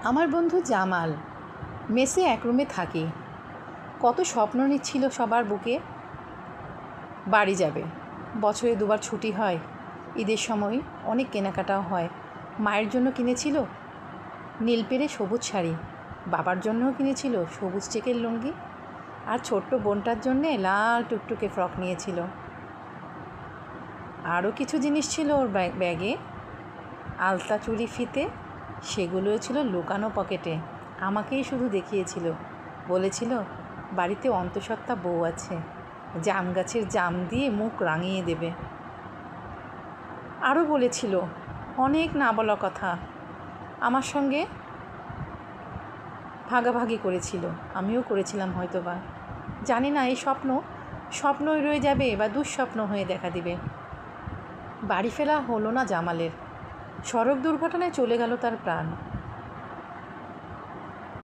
আমার বন্ধু জামাল মেসে এক রুমে থাকে। কত স্বপ্ন নিচ্ছিল সবার বুকে। বাড়ি যাবে, বছরে দুবার ছুটি হয়, ঈদের সময় অনেক কেনাকাটাও হয়। মায়ের জন্য কিনেছিল নীল পেড়ে সবুজ শাড়ি, বাবার জন্যও কিনেছিল সবুজ চেকের লুঙ্গি, আর ছোট্ট বোনটার জন্যে লাল টুকটুকে ফ্রক নিয়েছিল। আরও কিছু জিনিস ছিল ওর ব্যাগে, আলতা চুড়ি ফিতে, সেগুলোও ছিল লুকানো পকেটে। আমাকেই শুধু দেখিয়েছিল, বলেছিল বাড়িতে অন্তঃসত্ত্বা বউ আছে, জাম গাছের জাম দিয়ে মুখ রাঙিয়ে দেবে। আরও বলেছিল অনেক না বলা কথা, আমার সঙ্গে ভাগাভাগি করেছিল, আমিও করেছিলাম হয়তোবা। জানি না এই স্বপ্নই রয়ে যাবে বা দুঃস্বপ্ন হয়ে দেখা দিবে। বাড়ি ফেরা হলো না জামালের। সড়ক দুর্ঘটনায় চলে গেল তার প্রাণ।